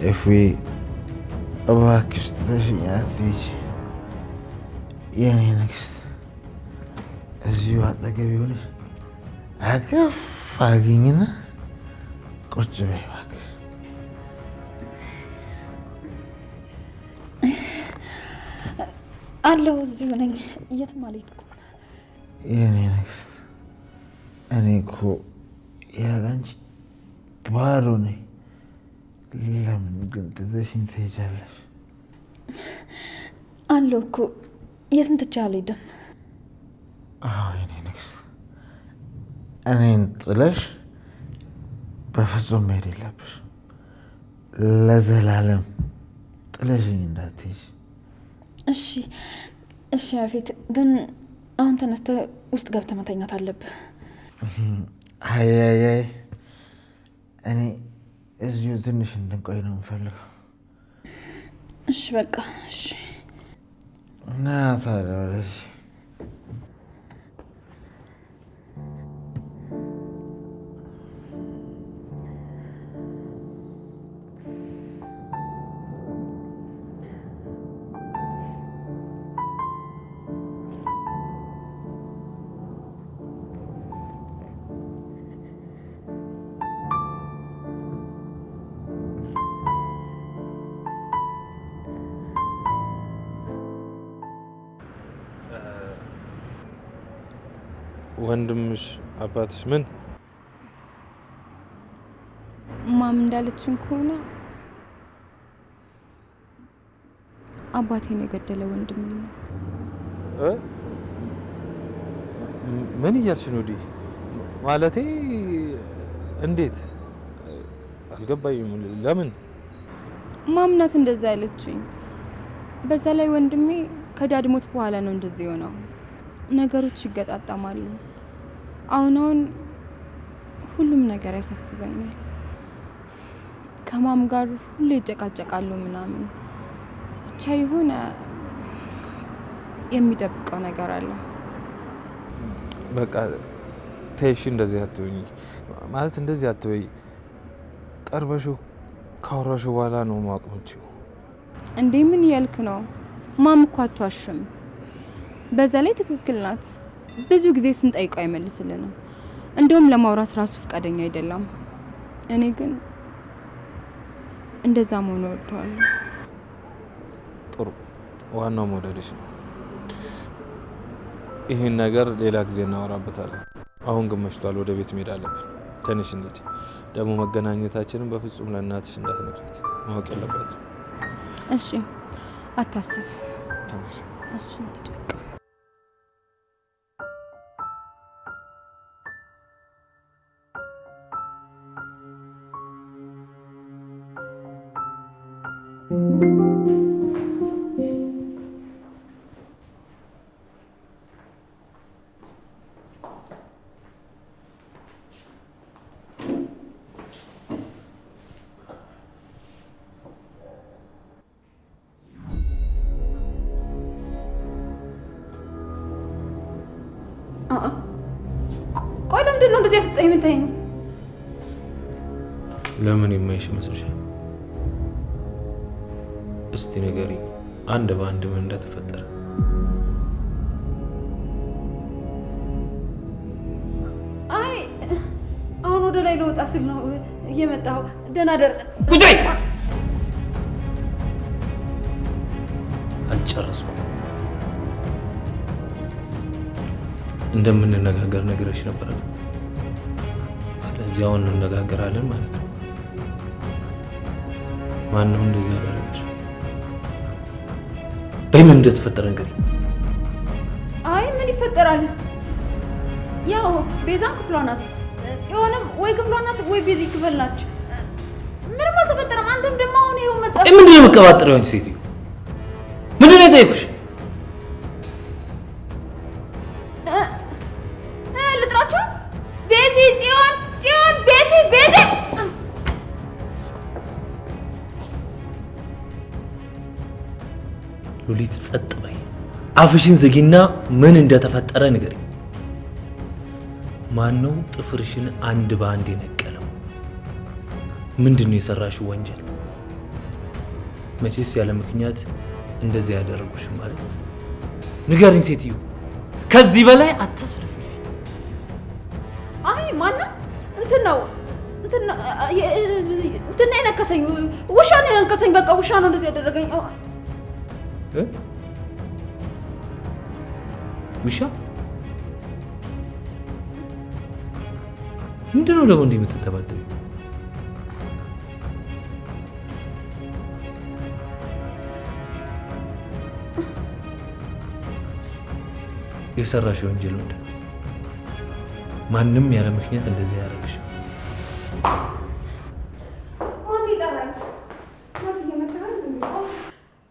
እፎይ እባክሽ ትተሽኝ አትሂጂ የኔ ንግስት። እዚሁ አጠገቤ ሆነሽ አቅፍ አግኝና ቁጭ በይ እባክሽ። አለሁ እዚሁ ነኝ፣ የትም አልሄድኩም። የኔ ንግስት እኔ እኮ ያለ አንቺ ባዶ ነኝ። ለምን ግን ትተሽኝ ትሄጃለሽ? አለሁ እኮ የትም ትቼ አልሄድም። አዎ የኔ ንግስት እኔን ጥለሽ በፍጹም መሄድ የለብሽ። ለዘላለም ጥለሽኝ እንዳትሄጂ። እሺ እሺ ያፌት፣ ግን አሁን ተነስተህ ውስጥ ገብተህ መተኛት አለብህ። አይ እኔ እዚሁ ትንሽ እንድንቆይ ነው የምፈልገው። እሺ በቃ እሺ። ና ታዲያ ወደዚህ። ወንድምሽ አባትሽ ምን ማም እንዳለችን ከሆነ አባቴን የገደለ ወንድሜ ነው። ምን እያልሽ ነው? ማለቴ እንዴት አልገባኝም። ለምን ማምናት እንደዛ ያለችኝ? በዛ ላይ ወንድሜ ከዳድ ሞት በኋላ ነው እንደዚህ ሆነው። ነገሮች ይገጣጣማሉ። አሁን ሁሉም ነገር ያሳስበኛል። ከማም ጋር ሁሌ ይጨቃጨቃሉ ምናምን። ብቻ የሆነ የሚደብቀው ነገር አለ። በቃ ተይሽ፣ እንደዚህ አትበይ። ማለት እንደዚህ አትበይ። ቀርበሽው ካወራሽው በኋላ ነው ማወቅ የምትችይው። እንዴ ምን እያልክ ነው? ማም እኮ አትዋሽም። በዛ ላይ ትክክል ናት። ብዙ ጊዜ ስንጠይቀው አይመልስልንም። እንደውም ለማውራት ራሱ ፈቃደኛ አይደለም። እኔ ግን እንደዛ መሆኑ እወደዋለሁ። ጥሩ፣ ዋናው መውደድሽ ነው። ይሄን ነገር ሌላ ጊዜ እናወራበታለን። አሁን ግን መሽቷል፣ ወደ ቤት መሄድ አለብን። ትንሽ እንሂድ። ደግሞ መገናኘታችንን በፍጹም ለእናትሽ እንዳትነግሪያት፣ ማወቅ የለባት። እሺ አታስብ። እሺ ቆይ ለምንድን ነው እንደዚህ ፍጣ የምታይኝ? ለምን የማይሽ መስልሻል? እስቲ ንገሪኝ፣ አንድ በአንድ ምን እንደተፈጠረ። አይ አሁን ወደ ላይ ልወጣ ስል ነው እየመጣሁ። ደህና ደር ጉዳይ አልጨረስኩም። እንደምንነጋገር ነገርሽ ነበር። ስለዚህ አሁን እንነጋገራለን ማለት ነው። ማነው እንደዚህ ያደረገሽ? በምን እንደተፈጠረ ነገር? አይ ምን ይፈጠራል? ያው ቤዛም ክፍሏ ናት፣ ጽዮንም ወይ ክፍሏ ናት ወይ ቤዚ ክፍል ናች። ምንም አልተፈጠረም። አንተም ደግሞ አሁን ይኸው መጣ። ምንድን ነው የምትቀባጥሪው አንቺ ሴትዮ? ምንድን ነው የጠየኩሽ? ልጥራቸው? ቤዚ፣ ጽዮን፣ ቤዚ፣ ቤዚ። ሉሊት ጸጥ በይ። አፍሽን ዝጊና ምን እንደተፈጠረ ንገሪኝ። ማነው ጥፍርሽን አንድ በአንድ የነቀለው? ምንድን ነው የሰራሽው ወንጀል? መቼስ ያለ ምክንያት እንደዚህ ያደረጉሽ ማለት ንገሪኝ ሴትዮ፣ ከዚህ በላይ አትስርፊ። አይ ማንም እንትን ነው የነከሰኝ፣ ውሻ ነው የነከሰኝ። በቃ ውሻ ነው እንደዚህ ያደረገኝ። ውሻ ምንድን ነው ደግሞ እንዲህ የምትደባደብ? የሰራሽ ወንጀል ምንድን ነው? ማንም ያለ ምክንያት እንደዚህ ያደርግሽ?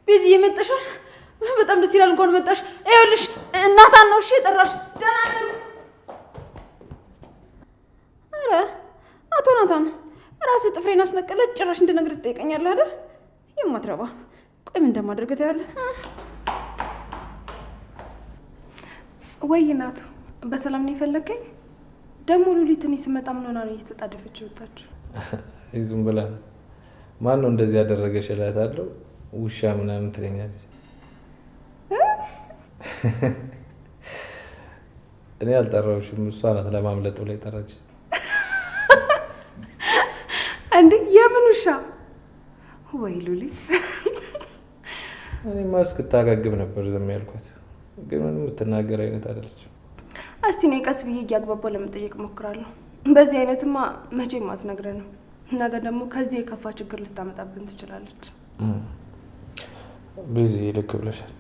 ቤዚ እየመጣሻል። በጣም ደስ ይላል። እንኳን መጣሽ። ይኸውልሽ እናታን ነው እሺ የጠራሽ። ደህና ነኝ። ኧረ አቶ ናታን ራስህ ጥፍሬን አስነቀለች። ጭራሽ እንድነግርህ ትጠይቀኛለህ አይደል? የማትረባ ቆይ ምን እንደማደርግ ታያለህ። ወይ እናቱ በሰላም ነው የፈለገኝ? ደግሞ ሉሊት እኔ ስመጣ ምን ሆና ነው እየተጣደፈች ወጣችሁ? ዝም ብላ ማን ነው እንደዚህ ያደረገሽ እላታለሁ። ውሻ ምናምን ትለኛለች። እኔ አልጠራሁሽም፣ እሷ ናት ለማምለጥ ብላ የጠራች። እንዴ የምን ውሻ? ወይ ሉሊት እኔማ እስክታጋግም ነበር ዝም ያልኳት፣ ግን ምንም የምትናገር አይነት አይደለችም። እስቲ እኔ ቀስ ብዬ እያግባባሁ ለመጠየቅ እሞክራለሁ። በዚህ አይነትማ መቼም አትነግረንም። ነገ ደግሞ ከዚህ የከፋ ችግር ልታመጣብን ትችላለች። ቤዚ ልክ ብለሻል።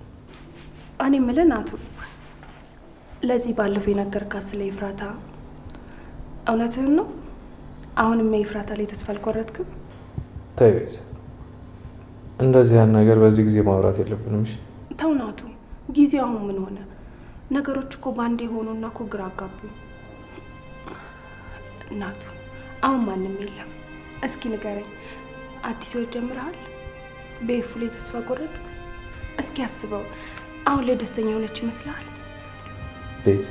እኔ የምልህ ናቱ፣ ለዚህ ባለፈው የነገርካት ስለ ኤፍራታ እውነትህን ነው? አሁንም የኤፍራታ ላይ ተስፋ አልቆረጥክም? ተይ ቤዚ፣ እንደዚህ ያን ነገር በዚህ ጊዜ ማውራት የለብንም። እሺ ተው ናቱ፣ ጊዜው አሁን ምን ሆነ? ነገሮች እኮ ባንዴ ሆኑና እኮ ግራ አጋቡኝ። ናቱ አሁን ማንም የለም። እስኪ ንገረኝ፣ አዲስ ህይወት ጀምረሃል? በኤፉ ላይ ተስፋ ቆረጥክ? እስኪ አስበው፣ አሁን ላይ ደስተኛ ሆነች ይመስልሃል? ቤዝ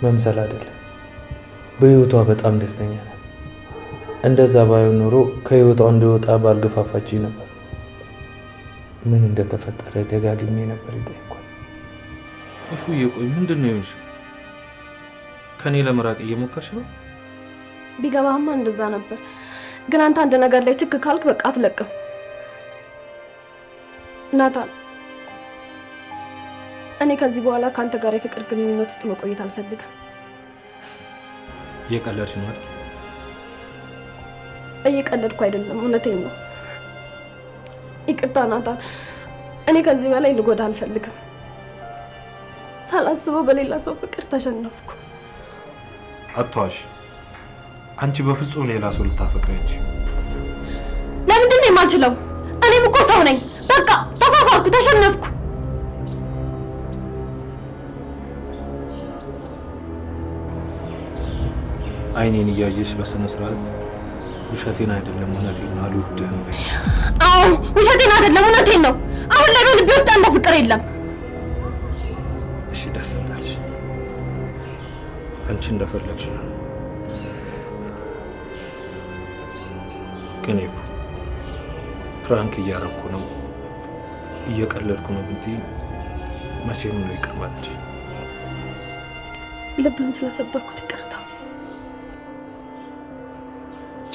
መምሰል አይደለም፣ በህይወቷ በጣም ደስተኛ ናት። እንደዛ ባይሆን ኖሮ ከህይወቷ እንደወጣ ባልገፋፋችኝ ነበር። ምን እንደተፈጠረ ደጋግሜ ነበር የጠየኳት። እፉ ቆይ ምንድን ነው የሆንሽው? ከኔ ለመራቅ እየሞከርሽ ነው? ቢገባህማ እንደዛ ነበር፣ ግን አንተ አንድ ነገር ላይ ችክ ካልክ በቃ አትለቅም። ናታን እኔ ከዚህ በኋላ ከአንተ ጋር የፍቅር ግንኙነት ውስጥ መቆየት አልፈልግም። እየቀለድሽ ነው አይደል? እየቀለድኩ አይደለም፣ እውነቴን ነው። ይቅርታ ናታን፣ እኔ ከዚህ በላይ ልጎዳ አልፈልግም። ሳላስበው በሌላ ሰው ፍቅር ተሸነፍኩ። አትዋሽ። አንቺ በፍጹም ሌላ ሰው ልታፈቅሪያለሽ። ለምንድን ነው የማልችለው? እኔም እኮ ሰው ነኝ። በቃ ተሳሳትኩ፣ ተሸነፍኩ። አይኔን እያየሽ በስነ ስርዓት ውሸቴን አይደለም እውነቴን ነው አልወድህም በይ። አዎ ውሸቴን አይደለም እውነቴን ነው። አሁን ላይ በልቤ ውስጥ ያለው ፍቅር የለም። እሺ ደስ እንዳለሽ፣ አንቺ እንደፈለግሽ ነው። ግን ይፉ ፕራንክ እያረኩ ነው እየቀለድኩ ነው ብትይ መቼም ነው ይቅር ማለት። ልብን ስለሰበርኩት ይቅርታ።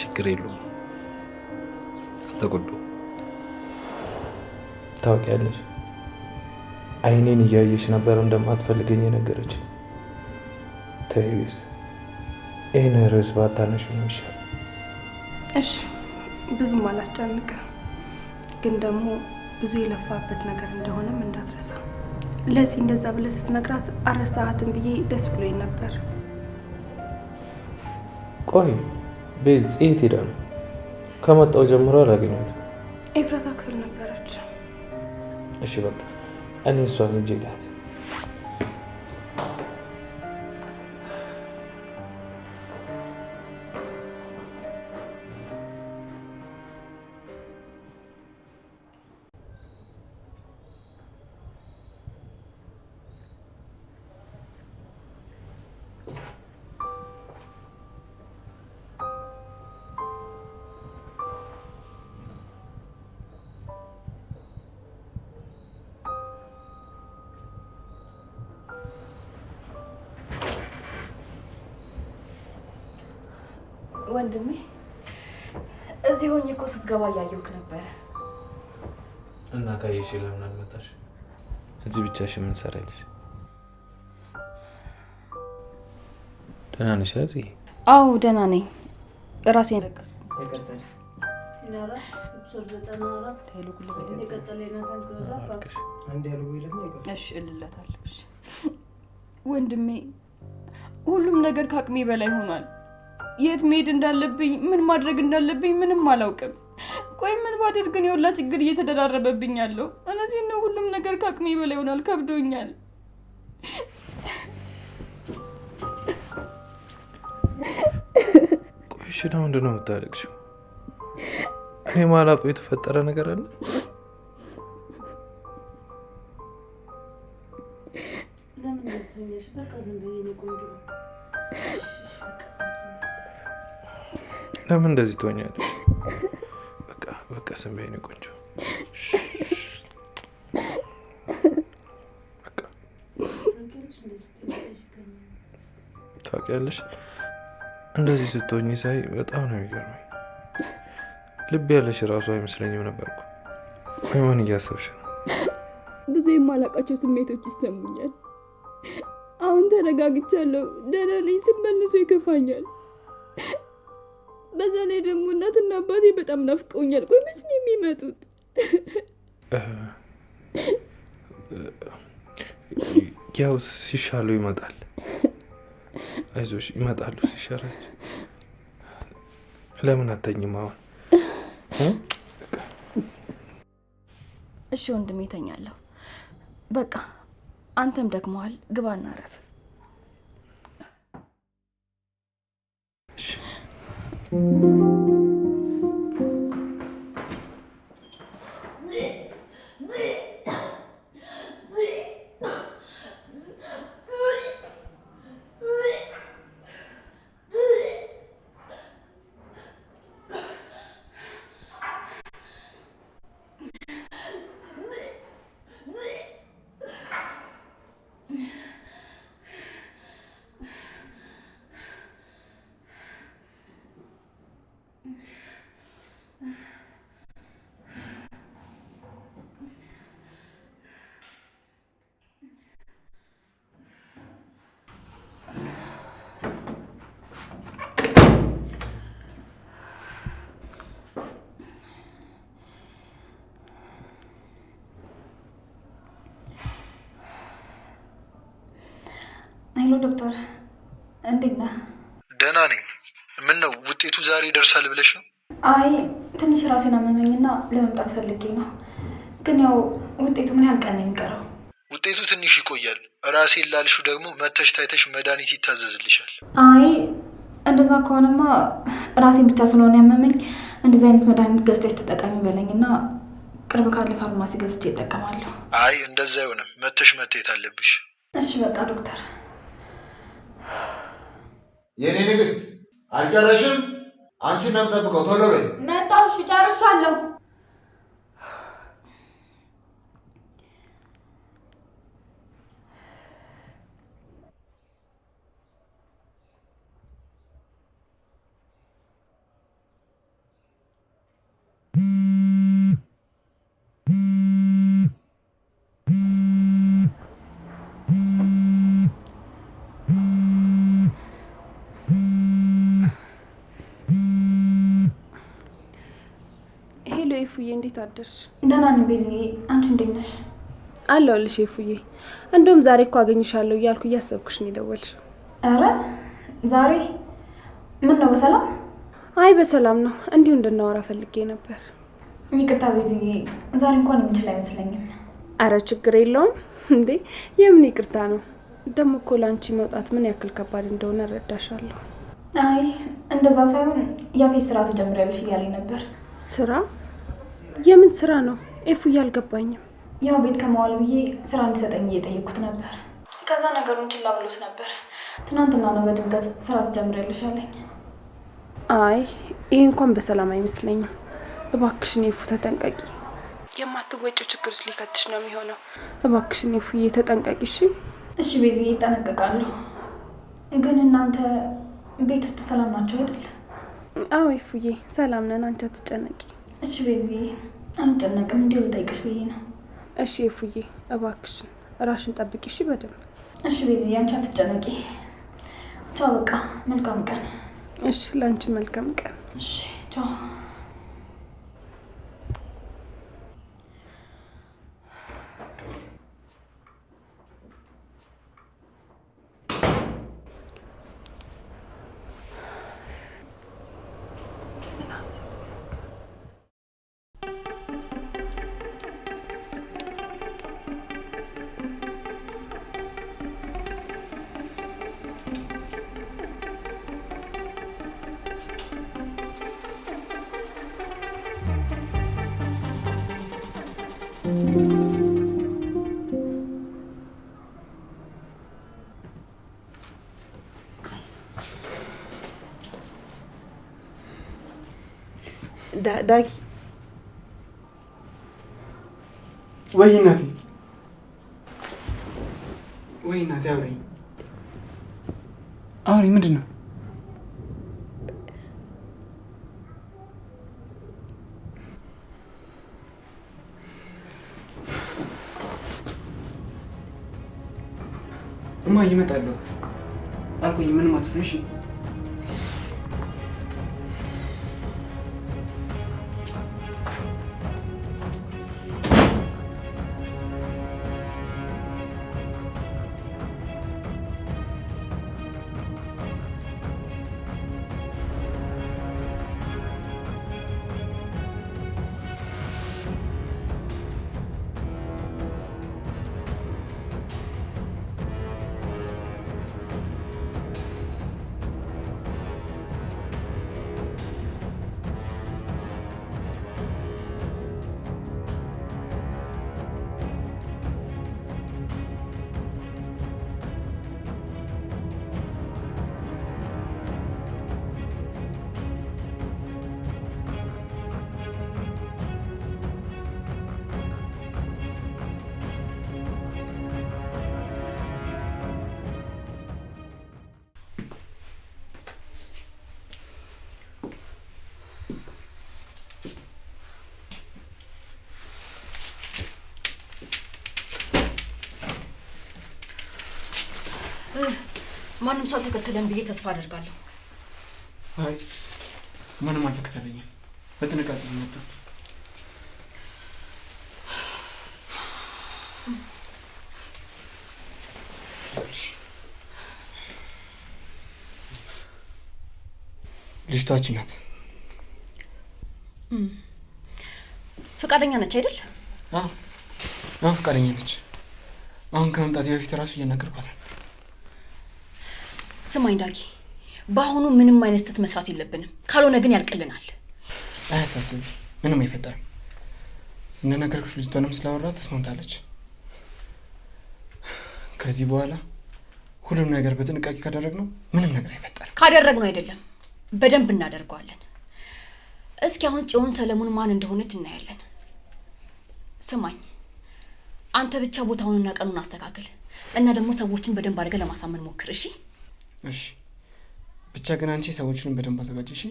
ችግር የለውም፣ አልተጎዳሁም። ታውቂያለሽ፣ አይኔን እያየሽ ነበር እንደማትፈልገኝ የነገረች። ተይውስ ይህን ርዕስ ባታነሺ ነው የሚሻለው። እሺ ብዙም አላስጨንቅም፣ ግን ደግሞ ብዙ የለፋበት ነገር እንደሆነም እንዳትረሳ። ለዚህ እንደዛ ብለህ ስትነግራት አረሳሃትም ብዬ ደስ ብሎኝ ነበር። ቆይ ቤዝ የት ሄዳ ነው? ከመጣሁ ጀምሮ አላገኘሁትም። ኤፍራታ ክፍል ነበረች። እሺ በቃ እኔ እሷን ሂጅ እላት። ወንድሜ እዚህ ሆኜ እኮ ስትገባ እያየሁህ ነበር። እና ካየሽ ለምን አልመጣሽ? እዚህ ብቻሽን ምን ትሰሪያለሽ? ደህና ነሽ እዚህ? አዎ ደህና ነኝ። ራሴን ለቀስኩ። ወንድሜ ሁሉም ነገር ከአቅሜ በላይ ሆኗል። የት መሄድ እንዳለብኝ ምን ማድረግ እንዳለብኝ ምንም አላውቅም። ቆይ ምን ባደርግ ግን የሁላ ችግር እየተደራረበብኝ ያለው? እነዚህ ነው ሁሉም ነገር ከአቅሜ በላይ ሆኗል። ከብዶኛል። ቆይ እሺ ለምንድን ነው የምታለቅሽው? እኔ ማላውቀው የተፈጠረ ነገር አለ? ለምን እንደዚህ ትሆኛለሽ? በቃ ዝም በይ የኔ ቆንጆ። ታውቂያለሽ እንደዚህ ስትሆኚ ሳይ በጣም ነው የሚገርመኝ። ልብ ያለሽ ራሱ አይመስለኝም ነበርኩ። ቆይ ምን እያሰብሽ ነው? ብዙ የማላውቃቸው ስሜቶች ይሰሙኛል። አሁን ተረጋግቻለሁ። ደህና ነኝ ስል መልሶ ይከፋኛል። በዛ ላይ ደግሞ እናትና አባቴ በጣም ናፍቀውኛል። ቆይ መች ነው የሚመጡት? ያው ሲሻሉ ይመጣል። አይዞሽ ይመጣሉ ሲሻላችሁ። ለምን አተኝም አሁን? እሺ ወንድሜ እተኛለሁ። በቃ አንተም ደክመዋል፣ ግባና አረፍ። ሄሎ ዶክተር፣ እንዴት ነህ? ደህና ነኝ። ምን ነው ውጤቱ ዛሬ ይደርሳል ብለሽ ነው? አይ ትንሽ ራሴን አመመኝና ለመምጣት ፈልጌ ነው። ግን ያው ውጤቱ ምን ያህል ቀን ነው የሚቀረው? ውጤቱ ትንሽ ይቆያል። ራሴን ላልሹ ደግሞ መተሽ ታይተሽ መድኃኒት ይታዘዝልሻል። አይ እንደዛ ከሆነማ ራሴን ብቻ ስለሆነ ያመመኝ እንደዚህ አይነት መድኃኒት ገዝተሽ ተጠቀሚ በለኝና ቅርብ ካለ ፋርማሲ ገዝቼ እጠቀማለሁ። አይ እንደዛ አይሆንም። መተሽ መታየት አለብሽ። እሺ በቃ ዶክተር። የኔ ንግስት አልጨረሽም? አንቺን ነው የምጠብቀው። ቶሎ በይ። መጣሁ። እሺ ጨርሻለሁ። ኤፉዬ እንዴት አደርሽ? ደህና ነኝ ቤዚ፣ አንቺ እንዴት ነሽ? አለሁልሽ ኤፉዬ። እንደውም ዛሬ እኮ አገኝሻለሁ እያልኩ እያሰብኩሽ ነው የደወልሽው። ኧረ ዛሬ ምን ነው? በሰላም? አይ በሰላም ነው። እንዲሁ እንድናወራ ፈልጌ ነበር። ይቅርታ ቤዚ፣ ዛሬ እንኳን የምችል አይመስለኝም። አረ ችግር የለውም። እንዴ የምን ይቅርታ ነው? ደግሞ እኮ ላንቺ መውጣት ምን ያክል ከባድ እንደሆነ እረዳሻለሁ። አይ እንደዛ ሳይሆን ያፌት ስራ ትጀምሪያለሽ እያለኝ ነበር። ስራ? የምን ስራ ነው ኤፉዬ? አልገባኝም። ያው ቤት ከመዋል ብዬ ስራ እንዲሰጠኝ እየጠየኩት ነበር። ከዛ ነገሩን ችላ ብሎት ነበር። ትናንትና ነው በድንገት ስራ ትጀምሪያለሽ አለኝ። አይ ይሄ እንኳን በሰላም አይመስለኝም። እባክሽን ኤፉ ተጠንቀቂ። የማትወጪው ችግር ውስጥ ሊከትሽ ነው የሚሆነው። እባክሽን ኤፉዬ ተጠንቀቂ። እሺ? እሺ ቤዚ፣ እጠነቀቃለሁ። ግን እናንተ ቤት ውስጥ ሰላም ናቸው አይደል? አዎ ይፉዬ ሰላም ነን፣ አንቺ አትጨነቂ። እሺ በዚህ አንጨነቅም፣ እንዲሁ ልጠይቅሽ ብዬ ነው። እሺ ይፉዬ እባክሽን ራሽን ጠብቂ እሺ በደንብ። እሺ በዚህ አንቺ አትጨነቂ። ቻው በቃ መልካም ቀን። እሺ ላንቺ መልካም ቀን። እሺ ቻው። ዳጊ ወይ እናቴ አውሪ ምንድን ነው? እማዬ እመጣለሁ አልቆይም። ምንም አትፍሪ እሺ? ማንም ሰው ተከተለን ብዬ ተስፋ አደርጋለሁ። አይ ማንም አልተከተለኝም። በጥንቃቄ ነው የመጣሁት። ልጅቷ ናት። ፍቃደኛ ነች አይደል? አዎ ፍቃደኛ ነች። አሁን ከመምጣቴ በፊት እራሱ እያናገርኳት ነው። ስማኝ ዳጊ፣ በአሁኑ ምንም አይነት ስህተት መስራት የለብንም። ካልሆነ ግን ያልቅልናል። አታስቢ፣ ምንም አይፈጠርም። እንደነገርኩሽ ልጅቷንም ስላወራኋት ተስማምታለች። ከዚህ በኋላ ሁሉም ነገር በጥንቃቄ ካደረግነው ምንም ነገር አይፈጠርም። ካደረግነው አይደለም በደንብ እናደርገዋለን። እስኪ አሁን ጽዮን ሰለሞን ማን እንደሆነች እናያለን። ስማኝ፣ አንተ ብቻ ቦታውንና ቀኑን አስተካክል እና ደግሞ ሰዎችን በደንብ አድርገህ ለማሳመን ሞክር። እሺ እሺ። ብቻ ግን አንቺ ሰዎቹን በደንብ አዘጋጅ እሺ?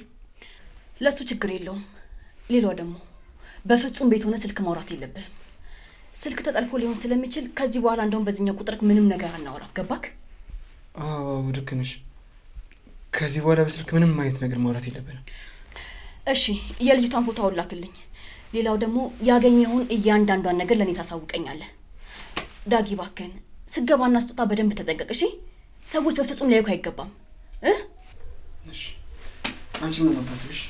ለሱ ችግር የለውም። ሌላው ደግሞ በፍጹም ቤት ሆነ ስልክ ማውራት የለብህም። ስልክ ተጠልፎ ሊሆን ስለሚችል ከዚህ በኋላ እንደውም በዚህኛው ቁጥር ምንም ነገር አናወራም። ገባክ? አዎ ልክ ነሽ። ከዚህ በኋላ በስልክ ምንም አይነት ነገር ማውራት የለብንም። እሺ፣ የልጅቷን ፎቶ አውላክልኝ። ሌላው ደግሞ ያገኘውን እያንዳንዷን ነገር ለኔ ታሳውቀኛለህ። ዳጊ ባከን ስገባና ስጦታ በደንብ ተጠንቀቅ እሺ? ሰዎች በፍጹም ሊያዩክ አይገባም። እሺ አንቺ ምን አታስብሽ?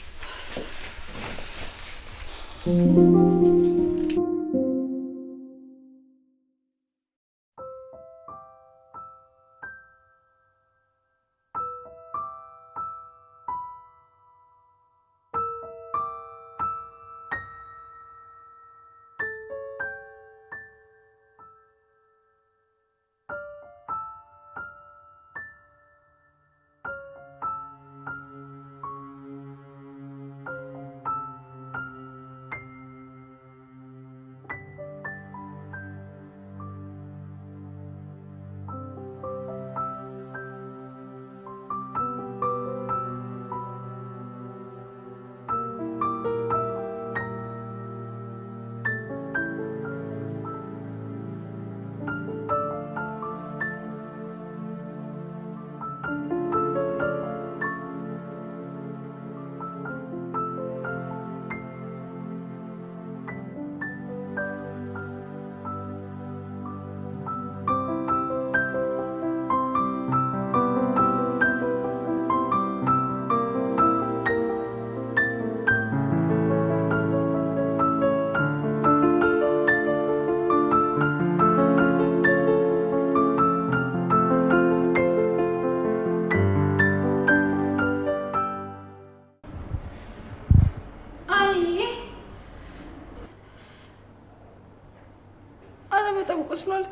ይመስላል?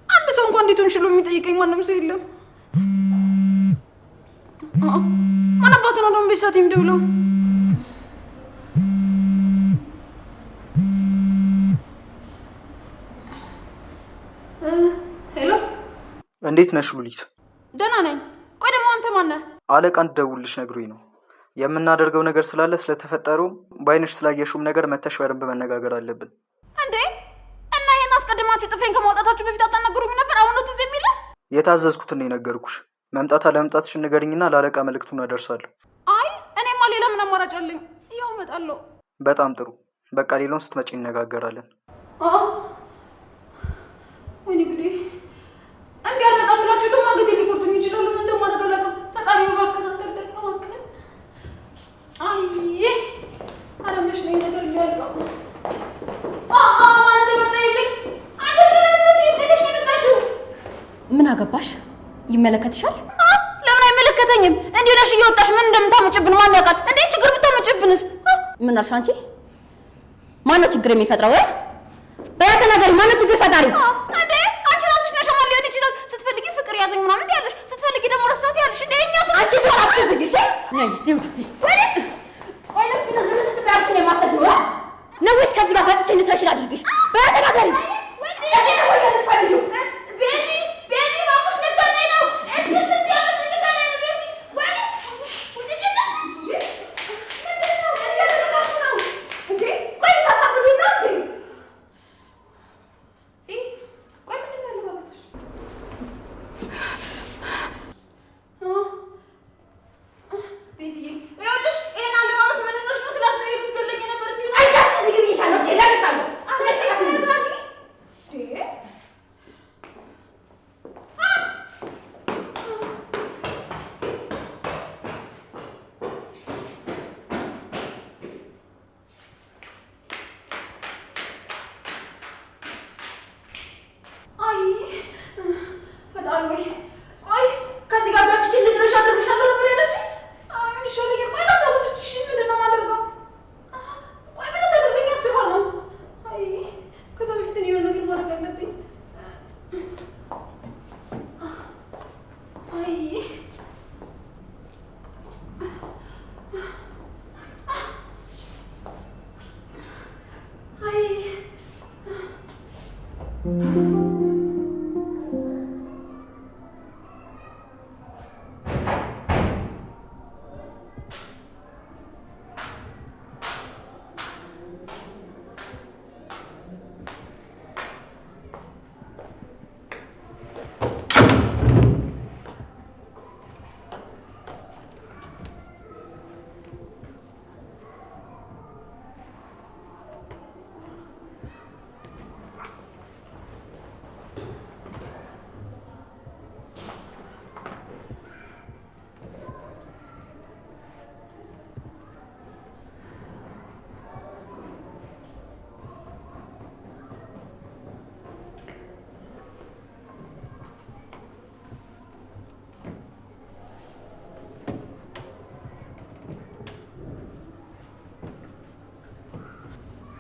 አንድ ሰው እንኳን እንዴት ሆንሽ ብሎ የሚጠይቀኝ ማንም ሰው የለም። ማን አባቱ ነው ደግሞ በሰዓት የሚደውለው? ሄሎ፣ እንዴት ነሽ ሉሊት? ደህና ነኝ። ቆይ ደግሞ አንተ ማን ነህ? አለቃ እንድደውልልሽ ነግሮኝ ነው። የምናደርገው ነገር ስላለ ስለተፈጠረው በአይንሽ ስላየሽውም ነገር መተሽ በደንብ መነጋገር አለብን። እንዴ እና ይሄን አስቀድማችሁ ጥፍሬን ከማውጣታችሁ በፊት አታናግሩኝ ነበር? አሁን ነው ትዝ የሚልህ? የታዘዝኩትን ነው የነገርኩሽ። መምጣት አለመምጣትሽ ንገሪኝና ለአለቃ መልእክቱን አደርሳለሁ። አይ እኔማ ሌላ ምን አማራጭ አለኝ? ያው እመጣለሁ። በጣም ጥሩ። በቃ ሌላውን ስትመጪ እነጋገራለን። ወይኔ ጉዴ! እምቢ አልመጣም ብላችሁ ደግሞ አንገቴን ሊቆርጡኝ ይችላሉ። ምን እንደማደርግ አላውቅም። ፈጣሪ እባክህን አንተ እርዳኝ እባክህን። አይ አረመሽ ነኝ ነገር ያለው ማለት ተመጣይልኝ። አንቺ ቤተሽ የመጣሽው ምን አገባሽ? ይመለከትሻል? ለምን አይመለከተኝም? እንዲሁ ነሽ እየወጣሽ ምን እንደምታመጭብን ማን ያውቃል? እንዴ ችግር ብታመጭብንስ? ምን አልሽ አንቺ? ማነው ችግር የሚፈጥረው? በተናገሪ ማነው ችግር ፈጣሪ? እንዴ አንቺ ራስሽ ነሽ። ማን ሊሆን ይችላል? ስትፈልጊ ፍቅር ያዘኝ ምናምን ያለሽ፣ ስትፈልጊ ደግሞ ረሳት ያለሽ። እንዴ እኛ አንቺ ዘራፍ ትግሽ ነይ ትውልጂ ወይ ለምን ነው ዝም ስትባያሽ ነው የማትተው? ነው ወይስ ከዚህ ጋር ፈጥቼ እንድትረሽ አድርግሽ? በተናገሪ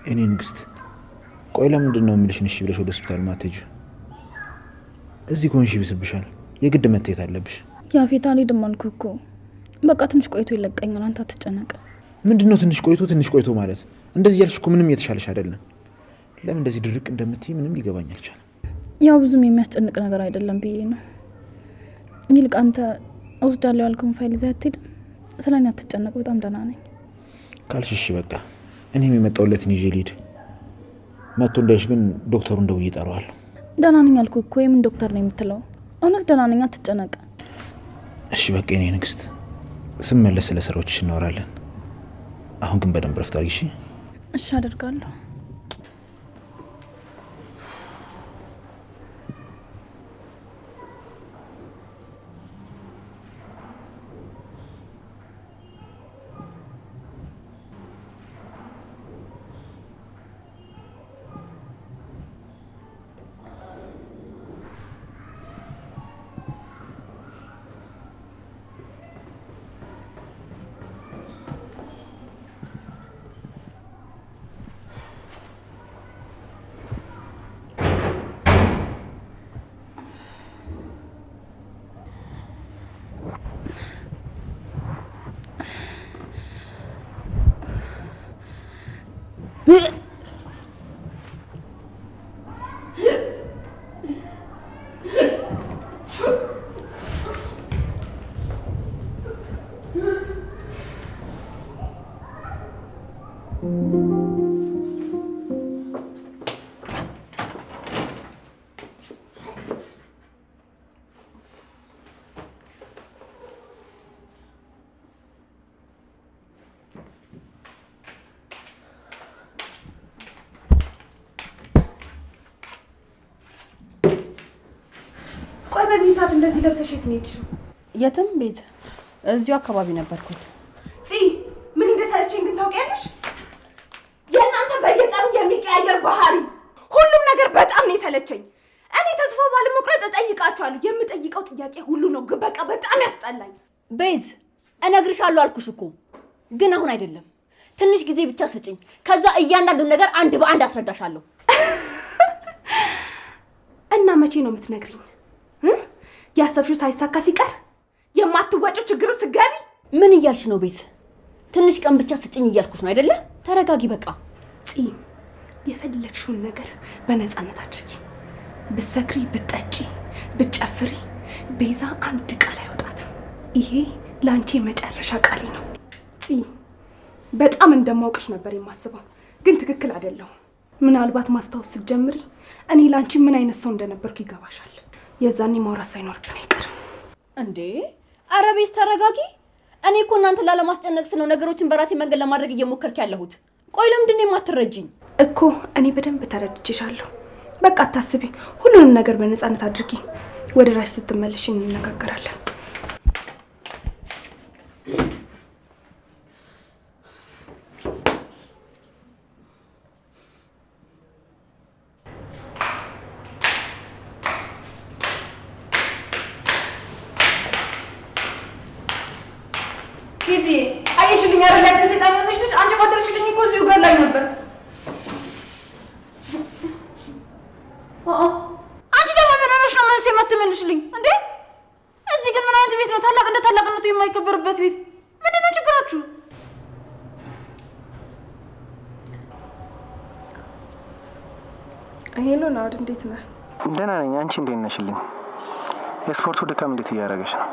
እኔ ንግስት፣ ቆይ ለምንድን ነው የምልሽን እሺ ብለሽ ወደ ሆስፒታል ማትሄጂው? እዚህ ከሆንሽ ይብስብሻል። የግድ መታየት አለብሽ። ያፌት አልሄድም አልኩህ እኮ። በቃ ትንሽ ቆይቶ ይለቀኛል። አንተ አትጨነቅ። ምንድን ነው ትንሽ ቆይቶ ማለት? እንደዚህ ያልሽ እኮ ምንም እየተሻለሽ አይደለም። ለምን እንደዚህ ድርቅ እንደምትይ ምንም ሊገባኝ አልቻለም። ያው ብዙም የሚያስጨንቅ ነገር አይደለም ብዬ ነው። ይልቅ አንተ እወስዳለሁ ያልከውን ፋይል ይዘህ አትሄድም? ስለ እኔ አትጨነቅ። በጣም ደህና ነኝ ካልሽ እሺ በቃ እኔም የመጣሁለትን ይዤ ልሂድ። መጥቶ እንዳይሽ ግን ዶክተሩን ደውዬ እጠራዋለሁ። ደህና ነኝ አልኩህ እኮ። የምን ዶክተር ነው የምትለው? እውነት ደህና ነኝ፣ አትጨነቅ። እሺ በቃ የኔ ንግስት፣ ስመለስ ስለ ስራዎችሽ እናወራለን። አሁን ግን በደንብ ረፍት አድርጊ። እሺ አደርጋለሁ። ቆይ በዚህ ሰዓት እንደዚህ ለብሰሽ የት ነው የሄድሽው? የትም ቤት እዚሁ አካባቢ ነበርኩኝ። ምን እንደሰለቸኝ ግን ታውቂያለሽ? የእናንተ በየቀኑ የሚቀያየር ባህሪ፣ ሁሉም ነገር በጣም ነው የሰለቸኝ። እኔ ተስፋ ባለመቁረጥ እጠይቃቸዋለሁ። የምጠይቀው ጥያቄ ሁሉ ነው፣ ግን በቃ በጣም ያስጠላኝ። ቤዝ እነግርሻለሁ አልኩሽ እኮ፣ ግን አሁን አይደለም። ትንሽ ጊዜ ብቻ ስጭኝ፣ ከዛ እያንዳንዱን ነገር አንድ በአንድ አስረዳሻለሁ። እና መቼ ነው የምትነግሪኝ? ያሰብሽው ሳይሳካ ሲቀር የማትወጪው ችግሩ ስገቢ? ምን እያልሽ ነው ቤዝ? ትንሽ ቀን ብቻ ስጭኝ እያልኩሽ ነው አይደለ? ተረጋጊ በቃ። የፈለግሽውን ነገር በነፃነት አድርጊ። ብትሰክሪ፣ ብትጠጪ፣ ብትጨፍሪ ቤዛ አንድ ቃል አይወጣትም። ይሄ ለአንቺ የመጨረሻ ቃሌ ነው። በጣም እንደማውቅሽ ነበር የማስበው፣ ግን ትክክል አይደለሁም። ምናልባት ማስታወስ ስትጀምሪ እኔ ለአንቺ ምን አይነት ሰው እንደነበርኩ ይገባሻል። የዛኔ ማውራት ሳይኖርብን አይቀርም። እንዴ ኧረ ቤዝ ተረጋጊ። እኔ እኮ እናንተን ላለማስጨነቅ ስለው ነገሮችን በራሴ መንገድ ለማድረግ እየሞከርክ ያለሁት። ቆይ ለምንድን ነው የማትረጂኝ? እኮ እኔ በደንብ ተረድቼሻለሁ። በቃ አታስቢ፣ ሁሉንም ነገር በነፃነት አድርጊ። ወደ ራሽ ስትመለሽ እንነጋገራለን። ጊዜ አይሽልኝ ያረላችሁ ሰይጣን ነሽ ልጅ። አንቺ ባደረሽልኝ እኮ እዚሁ ጋር ላይ ነበር። አንቺ ደግሞ ምን ሆነሽ ነው መልስ የማትመልሽልኝ እንዴ? እዚህ ግን ምን አይነት ቤት ነው? ታላቅ እንደ ታላቅነቱ የማይከበርበት ቤት። ምንድን ነው ችግራችሁ? ሄሎ ናውድ፣ እንዴት ነህ? ደህና ነኝ። አንቺ እንዴት ነሽልኝ? የስፖርቱ ድካም እንዴት እያደረገሽ ነው?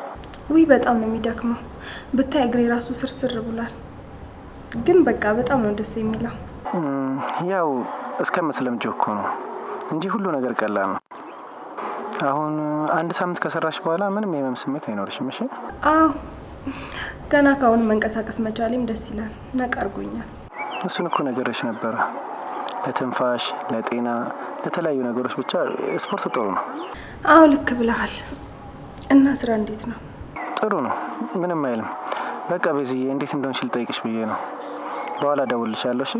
ውይ በጣም ነው የሚደክመው። ብታይ እግሬ ራሱ ስርስር ብሏል። ግን በቃ በጣም ነው ደስ የሚለው። ያው እስከምትለምጂው እኮ ነው እንጂ ሁሉ ነገር ቀላል ነው። አሁን አንድ ሳምንት ከሰራሽ በኋላ ምንም የህመም ስሜት አይኖርሽም። እሺ? አዎ ገና ካሁን መንቀሳቀስ መቻሌም ደስ ይላል። ነቃ አድርጎኛል። እሱን እኮ ነገርሽ ነበረ። ለትንፋሽ፣ ለጤና፣ ለተለያዩ ነገሮች ብቻ ስፖርት ጥሩ ነው። አዎ ልክ ብለሃል። እና ስራ እንዴት ነው? ጥሩ ነው፣ ምንም አይልም። በቃ ቤዝዬ እንዴት እንደሆንሽ ልጠይቅሽ ብዬ ነው። በኋላ እደውልልሻለሁ። እሺ?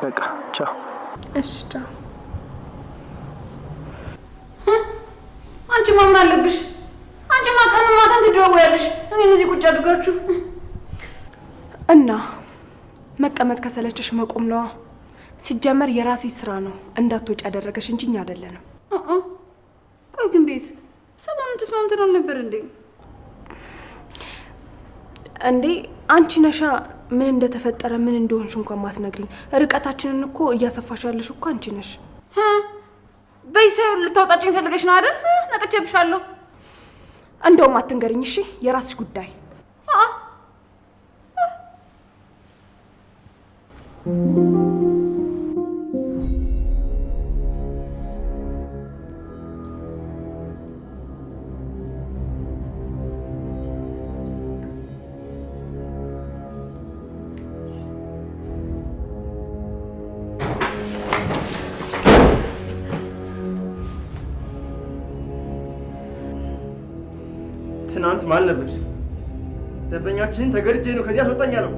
በቃ ቻው። እሺ ቻው። አንቺ ማምን አለብሽ? አንቺ ማቀን ማታን ትደዋወያለሽ። እኔን እዚህ ቁጭ አድርጋችሁ እና መቀመጥ ከሰለቸሽ መቆም ነዋ። ሲጀመር የራሴ ስራ ነው እንዳትወጪ ያደረገሽ እንጂ እኛ አይደለንም። ቆይ ግን ቤዝ ሰሞኑን ተስማምተን አልነበር እንዴ? እንዴ አንቺ ነሻ ምን እንደተፈጠረ ምን እንደሆንሽ እንኳን ማትነግሪኝ። ርቀታችንን እኮ እያሰፋሽ ያለሽ እኮ አንቺ ነሽ። በይሰው ልታወጣጭኝ ፈልገሽ ነው አይደል? ነቅቼብሻለሁ። እንደውም አትንገሪኝ እሺ፣ የራስሽ ጉዳይ። ትናንት ማን ነበር? ደንበኛችንን ተገድጄ ነው ከዚህ አስወጣኛለሁ።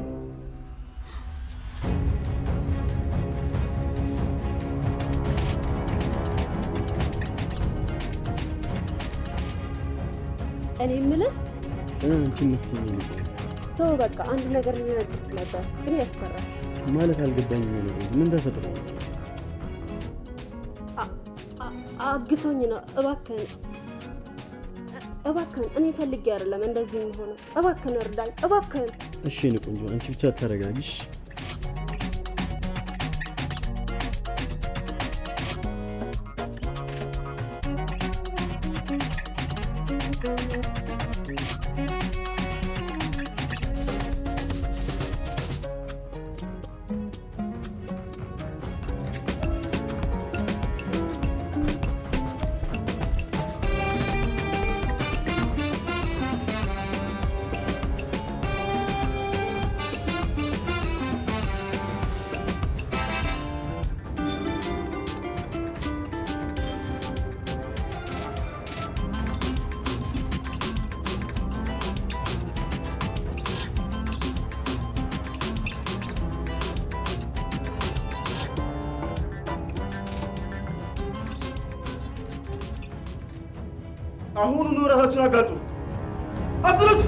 እኔ የምልህ ተው በቃ አንድ ነገር ልነግርህ ነበር ግን ያስፈራል። ማለት አልገባኝም ነገር ምን ተፈጥሮ ነው? አግቶኝ ነው። እባክህን እኔ ፈልጌ አይደለም እንደዚህ የሚሆነው። እባክህን እርዳኝ እባክህን። እሺ የኔ ቆንጆ አንቺ ብቻ ተረጋጊሽ። አሁኑኑ ራሳችሁን አጋጡ። አፍሉት!